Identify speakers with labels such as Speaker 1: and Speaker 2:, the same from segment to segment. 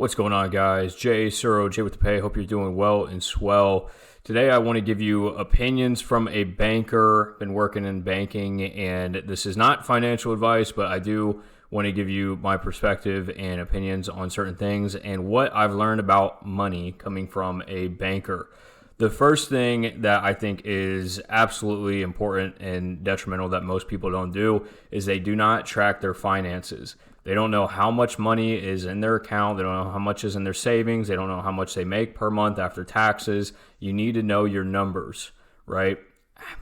Speaker 1: What's going on, guys? Jay Tsuro, Jay with the Pay. Hope you're doing well and swell. Today, I want to give you opinions from a banker. Been working in banking, and this is not financial advice, but I do want to give you my perspective and opinions on certain things and what I've learned about money coming from a banker. The first thing that I think is absolutely important and detrimental that most people don't do is they do not track their finances. They don't know how much money is in their account. They don't know how much is in their savings. They don't know how much they make per month after taxes. You need to know your numbers, right?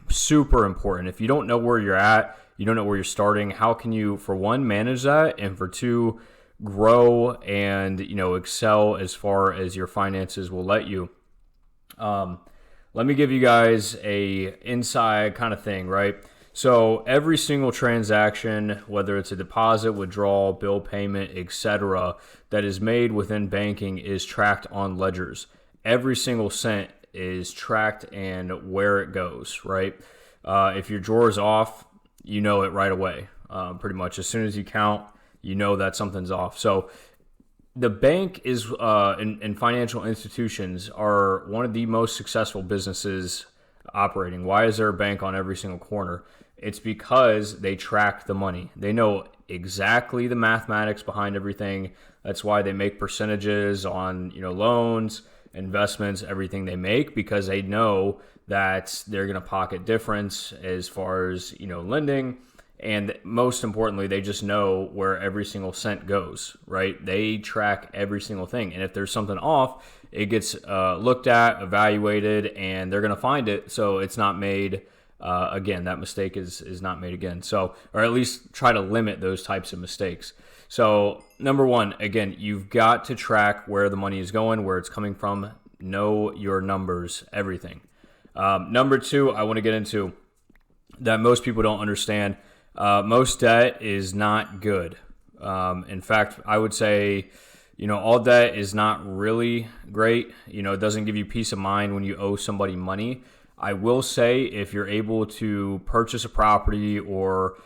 Speaker 1: Super important. If you don't know where you're at, you don't know where you're starting, how can you, for one, manage that, and for two, grow and, excel as far as your finances will let you? Let me give you guys a inside kind of thing, right? So every single transaction, whether it's a deposit, withdrawal, bill payment, etc., that is made within banking is tracked on ledgers. Every single cent is tracked and where it goes, right? If your drawer is off, you know it right away. Pretty much as soon as you count, you know that something's off. So the bank is and financial institutions are one of the most successful businesses operating. Why is there a bank on every single corner? It's because they track the money. They know exactly the mathematics behind everything. That's why they make percentages on, loans, investments, everything they make, because they know that they're going to pocket difference as far as, lending. And most importantly, they just know where every single cent goes, right? They track every single thing. And if there's something off, it gets looked at, evaluated, and they're going to find it. So it's not made again. That mistake is not made again. So, or at least try to limit those types of mistakes. So number one, again, you've got to track where the money is going, where it's coming from. Know your numbers, everything. Number two, I want to get into that most people don't understand. Most debt is not good. In fact, I would say, all debt is not really great. It doesn't give you peace of mind when you owe somebody money. I will say if you're able to purchase a property or,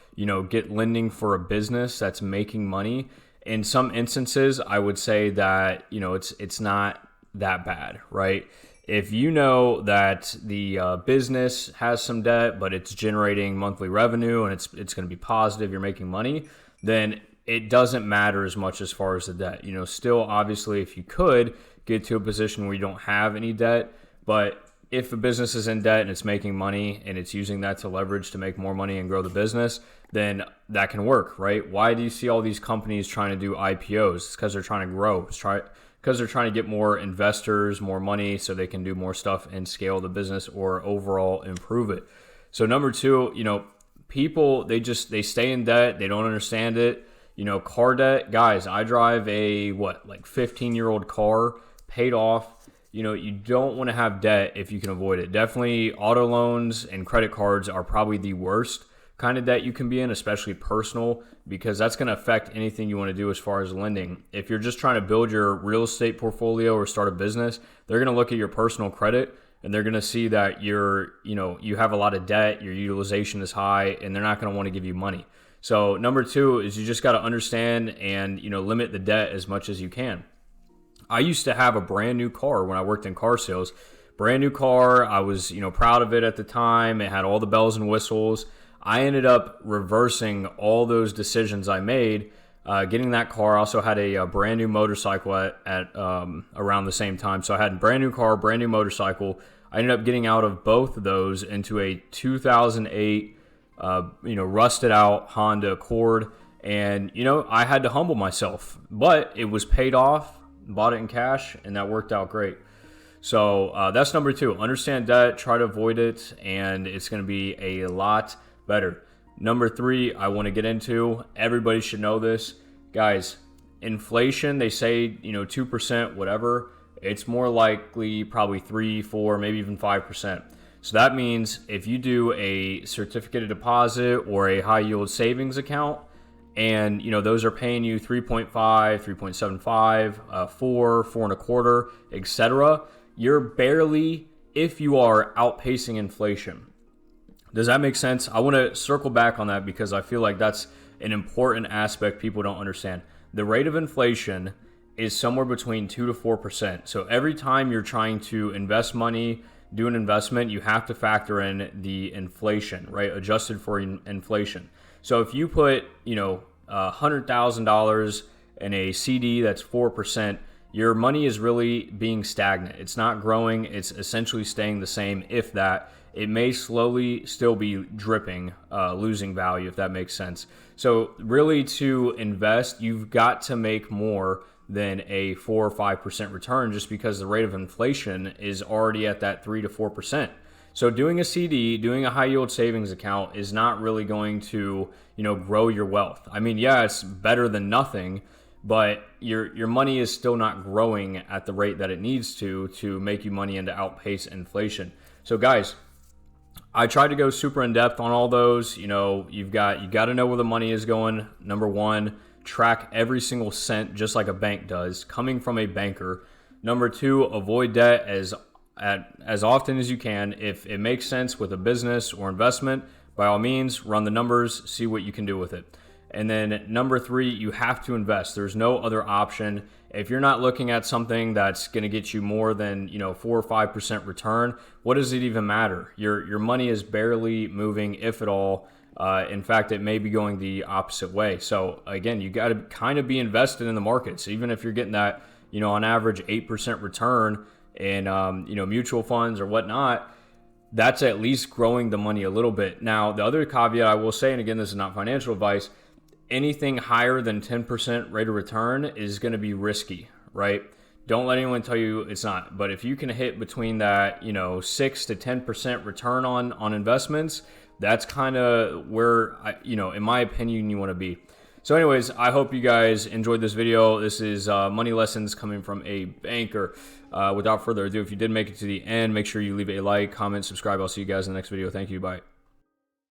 Speaker 1: get lending for a business that's making money, in some instances, I would say that, it's not that bad, right? If you know that the business has some debt, but it's generating monthly revenue and it's going to be positive, you're making money, then it doesn't matter as much as far as the debt. Still, obviously, if you could get to a position where you don't have any debt, but if a business is in debt and it's making money and it's using that to leverage to make more money and grow the business, then that can work, right? Why do you see all these companies trying to do IPOs? It's because they're trying to grow. Because they're trying to get more investors, more money, so they can do more stuff and scale the business or overall improve it. So number two, people, they stay in debt. They don't understand it. Car debt, guys, I drive a 15-year-old car, paid off. You don't want to have debt if you can avoid it. Definitely auto loans and credit cards are probably the worst kind of debt you can be in, especially personal, because that's going to affect anything you want to do as far as lending. If you're just trying to build your real estate portfolio or start a business, they're going to look at your personal credit and they're going to see that you have a lot of debt, your utilization is high, and they're not going to want to give you money. So number two is you just got to understand and, limit the debt as much as you can. I used to have a brand new car when I worked in car sales. Brand new car. I was, proud of it at the time. It had all the bells and whistles. I ended up reversing all those decisions I made, getting that car. I also had a brand new motorcycle at around the same time. So I had a brand new car, brand new motorcycle. I ended up getting out of both of those into a 2008, rusted out Honda Accord. And, I had to humble myself, but it was paid off. Bought it in cash, and that worked out great. So that's number two. Understand debt, try to avoid it, and it's going to be a lot better. Number three, I want to get into, everybody should know this. Guys, inflation, they say, 2%, whatever. It's more likely probably 3, 4, maybe even 5%. So that means if you do a certificate of deposit or a high yield savings account, and, those are paying you 3.5, 3.75, 4, 4.25, etc. You're barely, if you are, outpacing inflation. Does that make sense? I want to circle back on that because I feel like that's an important aspect people don't understand. The rate of inflation is somewhere between 2 to 4%. So every time you're trying to invest money, do an investment, you have to factor in the inflation, right? Adjusted for inflation. So if you put, $100,000 in a CD that's 4%, your money is really being stagnant. It's not growing. It's essentially staying the same, if that. It may slowly still be dripping, losing value, if that makes sense. So really, to invest, you've got to make more than a 4 or 5% return, just because the rate of inflation is already at that 3 to 4%. So doing a CD, doing a high yield savings account is not really going to, grow your wealth. I mean, yeah, it's better than nothing, but your money is still not growing at the rate that it needs to make you money and to outpace inflation. So guys, I tried to go super in depth on all those. You got to know where the money is going. Number one, track every single cent just like a bank does, coming from a banker. Number two, avoid debt as often as you can. If it makes sense with a business or investment, by all means, run the numbers, see what you can do with it. And then number three, you have to invest. There's no other option. If you're not looking at something that's going to get you more than 4 or 5% return, what does it even matter? Your money is barely moving, if at all. In fact, it may be going the opposite way. So again, you got to kind of be invested in the markets, even if you're getting that on average 8% return in mutual funds or whatnot. That's at least growing the money a little bit. Now, the other caveat I will say, and again, this is not financial advice, anything higher than 10% rate of return is going to be risky, right? Don't let anyone tell you it's not. But if you can hit between that, 6 to 10% return on investments, that's kind of where, in my opinion, you want to be. So anyways, I hope you guys enjoyed this video. This is money lessons coming from a banker. Without further ado, if you did make it to the end, make sure you leave a like, comment, subscribe. I'll see you guys in the next video. Thank you. Bye.